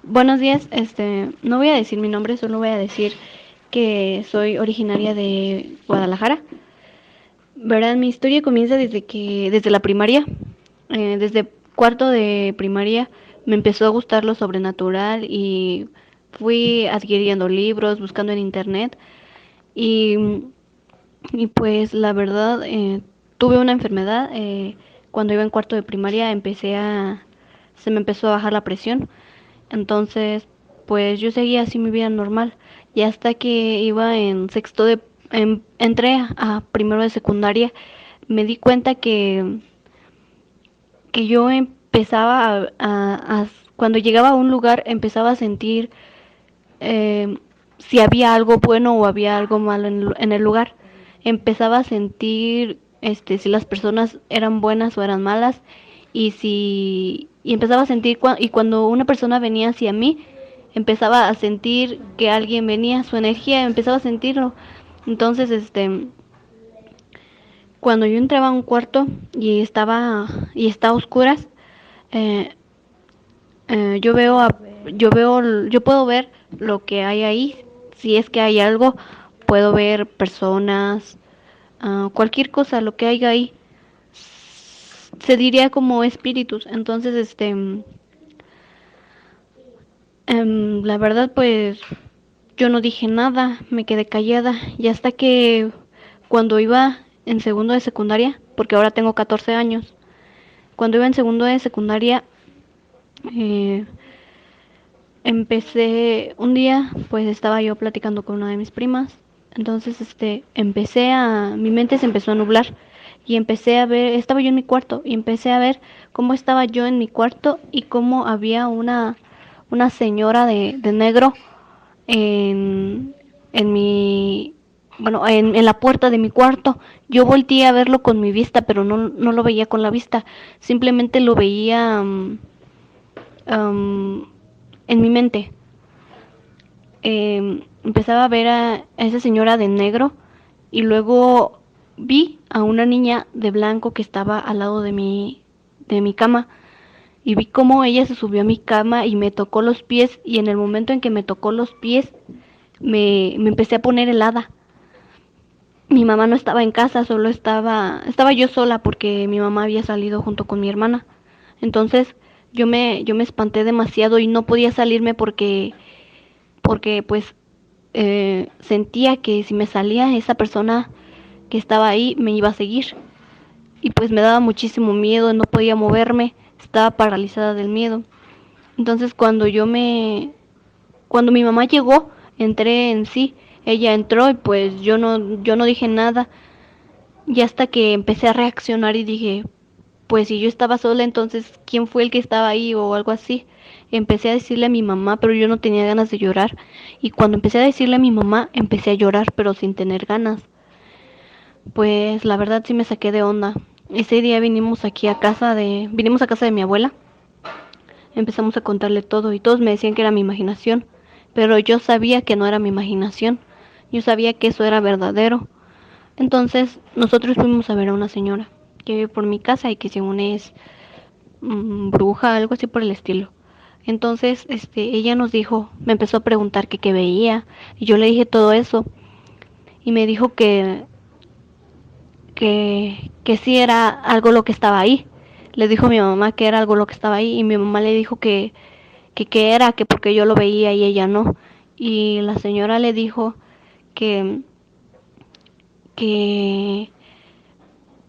Buenos días, no voy a decir mi nombre, solo voy a decir que soy originaria de Guadalajara. Verdad, mi historia comienza desde la primaria, desde cuarto de primaria me empezó a gustar lo sobrenatural y fui adquiriendo libros, buscando en internet y, y pues la verdad tuve una enfermedad, cuando iba en cuarto de primaria se me empezó a bajar la presión. Entonces, pues yo seguía así mi vida normal. Y hasta que iba en entré a primero de secundaria, me di cuenta que yo empezaba cuando llegaba a un lugar, empezaba a sentir eh, si había algo bueno o había algo malo en el lugar. Empezaba a sentir si las personas eran buenas o eran malas y empezaba a sentir y cuando una persona venía hacia mí, empezaba a sentir que alguien venía, su energía, empezaba a sentirlo. Entonces, cuando yo entraba a un cuarto y estaba a oscuras, eh, yo puedo ver lo que hay ahí. Si es que hay algo, puedo ver personas, cualquier cosa, lo que haya ahí. Se diría como espíritus. Entonces, la verdad, pues yo no dije nada, me quedé callada. Y hasta que cuando iba en segundo de secundaria, porque ahora tengo 14 años, cuando iba en segundo de secundaria, eh, un día, pues estaba yo platicando con una de mis primas. Entonces, mi mente se empezó a nublar y empecé a ver, estaba yo en mi cuarto y empecé a ver cómo estaba yo en mi cuarto y cómo había una señora de negro en, en mi, bueno, en la puerta de mi cuarto. Yo volteé a verlo con mi vista, pero no lo veía con la vista, simplemente lo veía en mi mente. Empezaba a ver a esa señora de negro y luego vi a una niña de blanco que estaba al lado de mi cama y vi cómo ella se subió a mi cama y me tocó los pies y en el momento en que me tocó los pies me empecé a poner helada. Mi mamá no estaba en casa, estaba yo sola porque mi mamá había salido junto con mi hermana. Entonces yo me espanté demasiado y no podía salirme porque pues sentía que si me salía esa persona que estaba ahí me iba a seguir y pues me daba muchísimo miedo, no podía moverme, estaba paralizada del miedo. Entonces cuando mi mamá llegó, entré en sí, ella entró y pues yo no dije nada y hasta que empecé a reaccionar y dije, pues si yo estaba sola, entonces ¿quién fue el que estaba ahí o algo así? Empecé a decirle a mi mamá, pero yo no tenía ganas de llorar. Y cuando empecé a decirle a mi mamá, empecé a llorar, pero sin tener ganas. Pues la verdad sí me saqué de onda. Ese día vinimos a casa de mi abuela. Empezamos a contarle todo y todos me decían que era mi imaginación. Pero yo sabía que no era mi imaginación. Yo sabía que eso era verdadero. Entonces nosotros fuimos a ver a una señora que vive por mi casa y que según es bruja, algo así por el estilo. Entonces, ella nos dijo, me empezó a preguntar que qué veía, y yo le dije todo eso, y me dijo que sí era algo lo que estaba ahí. Le dijo a mi mamá que era algo lo que estaba ahí, y mi mamá le dijo que era, que porque yo lo veía y ella no. Y la señora le dijo que, que,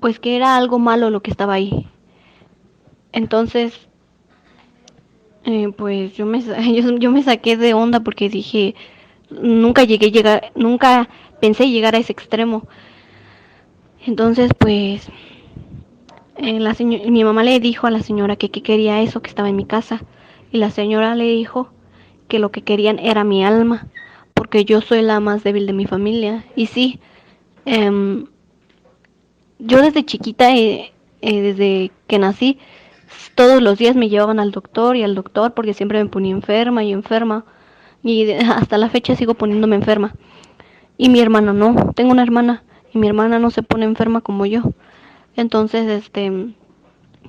pues que era algo malo lo que estaba ahí. Entonces, pues yo me saqué de onda porque dije, nunca pensé llegar a ese extremo. Entonces, pues, mi mamá le dijo a la señora que quería eso que estaba en mi casa. Y la señora le dijo que lo que querían era mi alma, porque yo soy la más débil de mi familia. Y sí, eh, yo desde chiquita, desde que nací, todos los días me llevaban al doctor y al doctor porque siempre me ponía enferma y enferma. Y hasta la fecha sigo poniéndome enferma. Y mi hermana no, tengo una hermana y mi hermana no se pone enferma como yo. Entonces,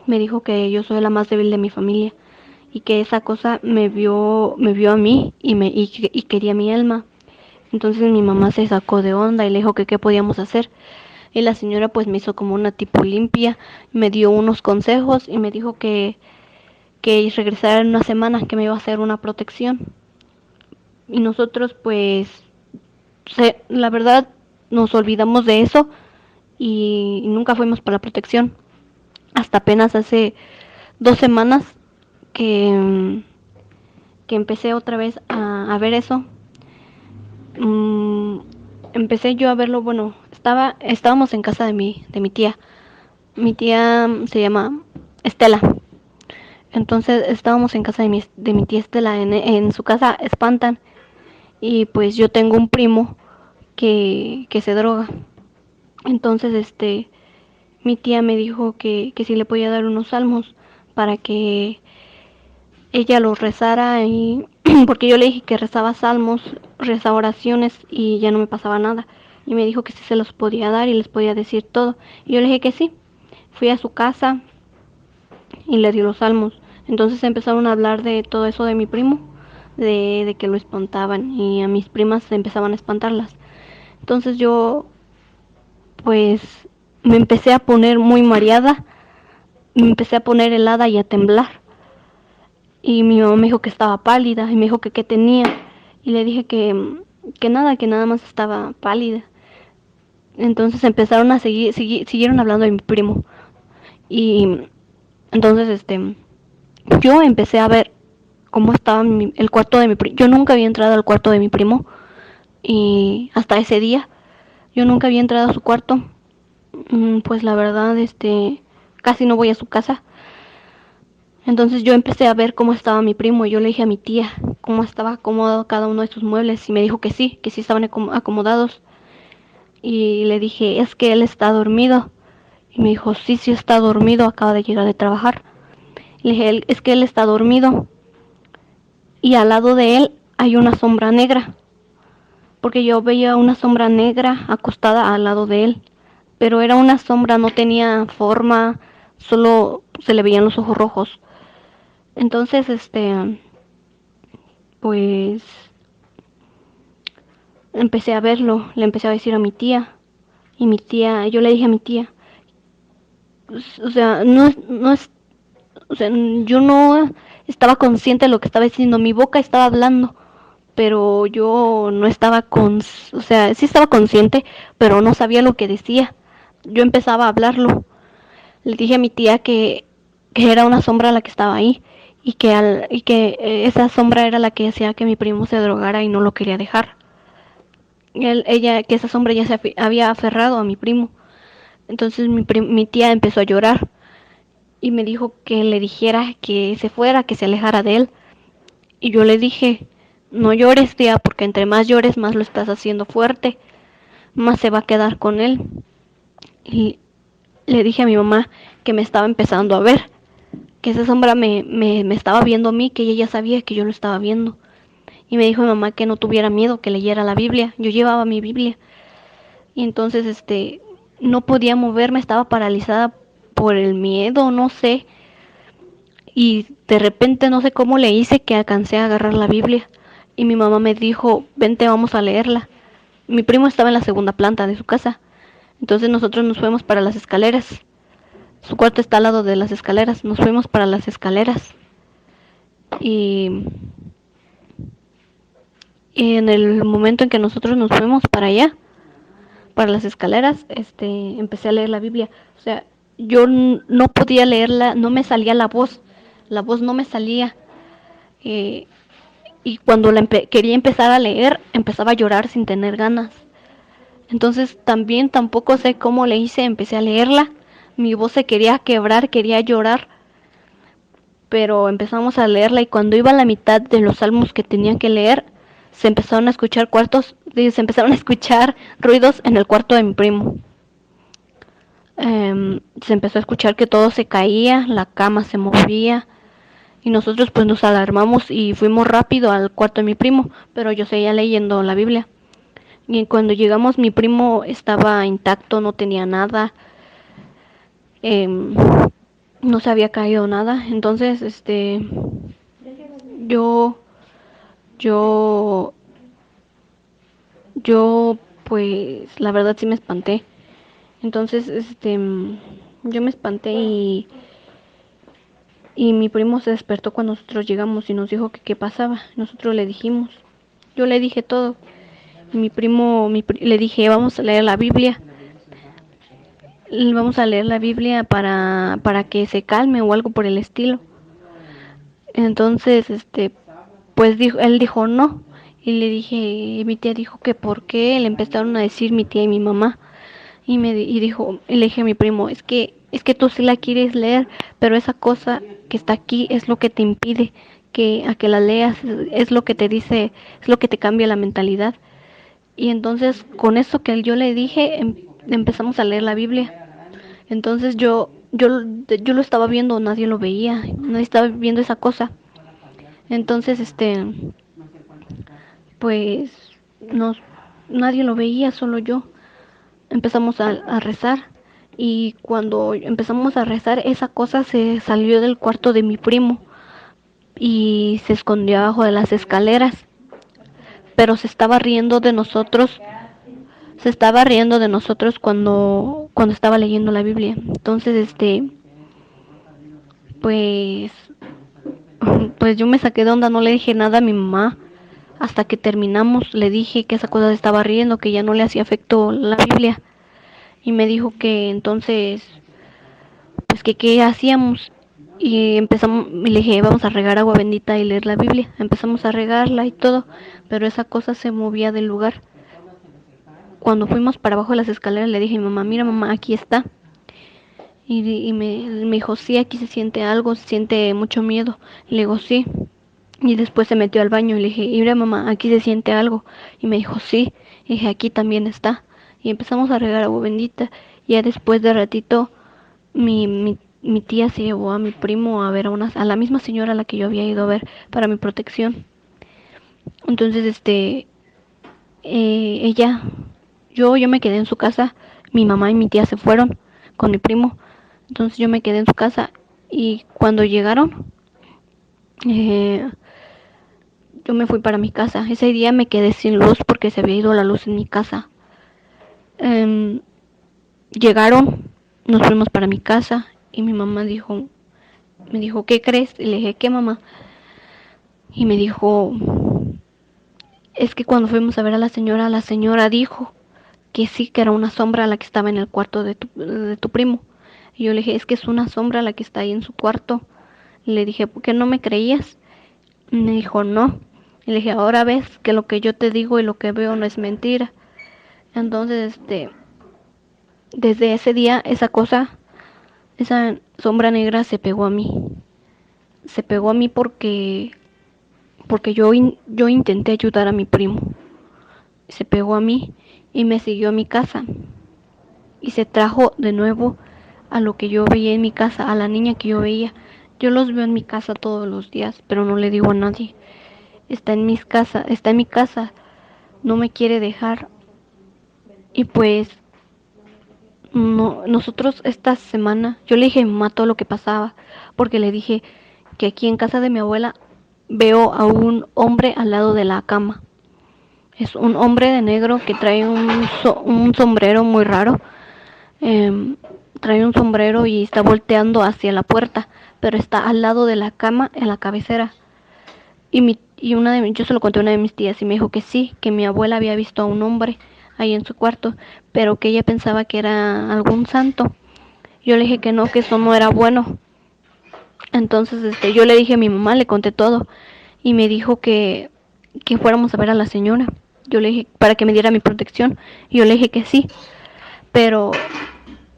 me dijo que yo soy la más débil de mi familia y que esa cosa me vio a mí y quería mi alma. Entonces mi mamá se sacó de onda y le dijo que qué podíamos hacer. Y la señora pues me hizo como una tipo limpia, me dio unos consejos y me dijo que regresara en una semana, que me iba a hacer una protección. Y nosotros pues, la verdad, nos olvidamos de eso y nunca fuimos para la protección. Hasta apenas hace 2 semanas que, que empecé otra vez a ver eso. Mm, Empecé yo a verlo, bueno, estábamos en casa de mi tía. Mi tía se llama Estela. Entonces estábamos en casa de mi tía Estela, en su casa espantan. Y pues yo tengo un primo que se droga. Entonces, mi tía me dijo que si le podía dar unos salmos para que ella los rezara y porque yo le dije que rezaba salmos, rezaba oraciones y ya no me pasaba nada. Y me dijo que sí se los podía dar y les podía decir todo. Y yo le dije que sí. Fui a su casa y le di los salmos. Entonces empezaron a hablar de todo eso de mi primo, de que lo espantaban y a mis primas empezaban a espantarlas. Entonces yo pues me empecé a poner muy mareada, me empecé a poner helada y a temblar. Y mi mamá me dijo que estaba pálida y me dijo que qué tenía. Y le dije que nada más estaba pálida. Entonces empezaron a siguieron hablando de mi primo. Y entonces yo empecé a ver cómo estaba el cuarto de mi primo. Yo nunca había entrado al cuarto de mi primo y hasta ese día yo nunca había entrado a su cuarto. Pues la verdad, casi no voy a su casa. Entonces yo empecé a ver cómo estaba mi primo y yo le dije a mi tía cómo estaba acomodado cada uno de sus muebles y me dijo que sí estaban acomodados. Y le dije, es que él está dormido. Y me dijo, sí, sí está dormido, acaba de llegar de trabajar. Le dije, es que él está dormido. Y al lado de él hay una sombra negra. Porque yo veía una sombra negra acostada al lado de él. Pero era una sombra, no tenía forma, solo se le veían los ojos rojos. Entonces, pues empecé a verlo, le empecé a decir a mi tía. Y mi tía, yo le dije a mi tía, o sea, no es, o sea, yo no estaba consciente de lo que estaba diciendo, mi boca estaba hablando, pero yo no estaba o sea, sí estaba consciente, pero no sabía lo que decía. Yo empezaba a hablarlo. Le dije a mi tía que era una sombra la que estaba ahí y que esa sombra era la que hacía que mi primo se drogara y no lo quería dejar. Que esa sombra ya se había aferrado a mi primo. Entonces mi tía empezó a llorar y me dijo que le dijera que se fuera, que se alejara de él. Y yo le dije, no llores, tía, porque entre más llores, más lo estás haciendo fuerte, más se va a quedar con él. Y le dije a mi mamá que me estaba empezando a ver, que esa sombra me estaba viendo a mí, que ella ya sabía que yo lo estaba viendo. Y me dijo mi mamá que no tuviera miedo, que leyera la Biblia. Yo llevaba mi Biblia. Y entonces, no podía moverme, estaba paralizada por el miedo, no sé. Y de repente no sé cómo le hice que alcancé a agarrar la Biblia. Y mi mamá me dijo, vente, vamos a leerla. Mi primo estaba en la segunda planta de su casa. Entonces nosotros nos fuimos para las escaleras. Su cuarto está al lado de las escaleras. Nos fuimos para las escaleras. Y, y en el momento en que nosotros nos fuimos para allá, para las escaleras, empecé a leer la Biblia. O sea, yo no podía leerla, no me salía la voz no me salía. Eh, y cuando quería empezar a leer, empezaba a llorar sin tener ganas. Entonces también tampoco sé cómo le hice, empecé a leerla. Mi voz se quería quebrar, quería llorar, pero empezamos a leerla y cuando iba a la mitad de los salmos que tenía que leer, se empezaron a escuchar se empezaron a escuchar ruidos en el cuarto de mi primo. Se empezó a escuchar que todo se caía, la cama se movía y nosotros pues nos alarmamos y fuimos rápido al cuarto de mi primo, pero yo seguía leyendo la Biblia. Y cuando llegamos mi primo estaba intacto, no tenía nada, eh, no se había caído nada. Entonces, yo, yo, yo, pues, la verdad sí me espanté. Entonces, yo me espanté y mi primo se despertó cuando nosotros llegamos y nos dijo que qué pasaba. Nosotros le dijimos, yo le dije todo. Y mi primo, le dije, vamos a leer la Biblia. Vamos a leer la Biblia para que se calme o algo por el estilo. Entonces, pues él dijo no. Y le dije, y mi tía dijo que por qué, le empezaron a decir mi tía y mi mamá. Y le dije a mi primo, es que tú sí la quieres leer, pero esa cosa que está aquí es lo que te impide que a que la leas, es lo que te dice, es lo que te cambia la mentalidad. Y entonces con eso que yo le dije, empezamos a leer la Biblia. Entonces yo lo estaba viendo, nadie lo veía, nadie estaba viendo esa cosa. Entonces, pues, nos, nadie lo veía, solo yo. Empezamos a rezar y cuando empezamos a rezar, esa cosa se salió del cuarto de mi primo y se escondió abajo de las escaleras, pero se estaba riendo de nosotros cuando estaba leyendo la Biblia. Entonces, pues pues yo me saqué de onda, no le dije nada a mi mamá. Hasta que terminamos, le dije que esa cosa se estaba riendo, que ya no le hacía efecto la Biblia. Y me dijo que entonces, pues que qué hacíamos. Y empezamos, y le dije, vamos a regar agua bendita y leer la Biblia. Empezamos a regarla y todo, pero esa cosa se movía del lugar. Cuando fuimos para abajo de las escaleras, le dije a mi mamá, mira mamá, aquí está. Me dijo, sí, aquí se siente algo, se siente mucho miedo. Le digo, sí. Y después se metió al baño y le dije, mira mamá, aquí se siente algo. Y me dijo, sí. Y dije, aquí también está. Y empezamos a regar agua bendita. Y ya después de ratito, mi tía se llevó a mi primo a ver a la misma señora a la que yo había ido a ver para mi protección. Entonces, ella, yo me quedé en su casa. Mi mamá y mi tía se fueron con mi primo. Entonces yo me quedé en su casa y cuando llegaron, eh, yo me fui para mi casa. Ese día me quedé sin luz porque se había ido la luz en mi casa. Eh, Llegaron, nos fuimos para mi casa y mi mamá me dijo, ¿qué crees? Y le dije, ¿qué mamá? Y me dijo, es que cuando fuimos a ver a la señora dijo que sí, que era una sombra la que estaba en el cuarto de tu primo. Y yo le dije, es que es una sombra la que está ahí en su cuarto. Y le dije, ¿por qué no me creías? Y me dijo, no. Y le dije, ahora ves que lo que yo te digo y lo que veo no es mentira. Entonces, desde ese día, esa sombra negra se pegó a mí. Se pegó a mí porque yo intenté ayudar a mi primo. Se pegó a mí y me siguió a mi casa. Y se trajo de nuevo a lo que yo veía en mi casa, a la niña que yo veía. Yo los veo en mi casa todos los días, pero no le digo a nadie. Está en mi casa, no me quiere dejar. Y pues no, nosotros esta semana, yo le dije a mi mamá todo lo que pasaba, porque le dije que aquí en casa de mi abuela veo a un hombre al lado de la cama. Es un hombre de negro que trae un sombrero muy raro. Eh, Trae un sombrero y está volteando hacia la puerta, pero está al lado de la cama en la cabecera. Yo se lo conté a una de mis tías y me dijo que sí, que mi abuela había visto a un hombre ahí en su cuarto, pero que ella pensaba que era algún santo. Yo le dije que no, que eso no era bueno. Entonces, yo le dije a mi mamá, le conté todo y me dijo que fuéramos a ver a la señora. Yo le dije para que me diera mi protección. Y yo le dije que sí, pero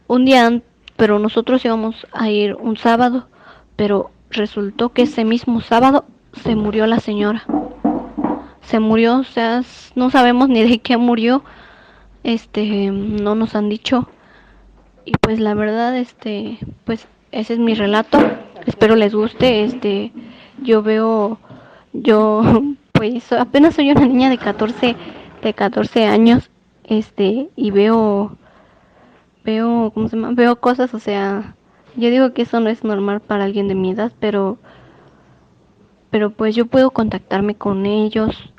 un día, pero nosotros íbamos a ir un sábado, pero resultó que ese mismo sábado se murió la señora. Se murió, o sea, no sabemos ni de qué murió, no nos han dicho. Y pues la verdad, pues ese es mi relato. Espero les guste. Yo veo, yo, pues apenas soy una niña de 14 años, y ¿cómo se llama? Veo cosas, o sea, yo digo que eso no es normal para alguien de mi edad, pero pero pues yo puedo contactarme con ellos,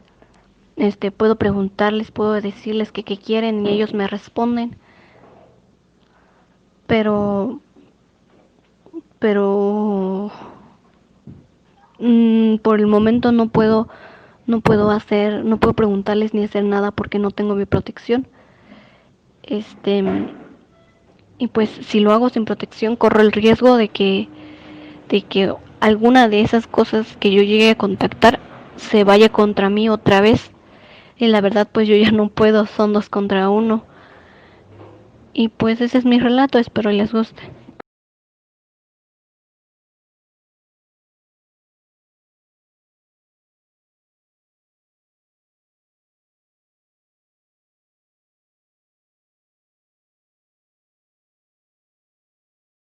puedo preguntarles, puedo decirles que qué quieren y ellos me responden, pero, pero por el momento no puedo preguntarles ni hacer nada porque no tengo mi protección. Este, y pues si lo hago sin protección corro el riesgo de que alguna de esas cosas que yo llegue a contactar se vaya contra mí otra vez. Y la verdad pues yo ya no puedo, son 2 contra 1. Y pues ese es mi relato, espero les guste.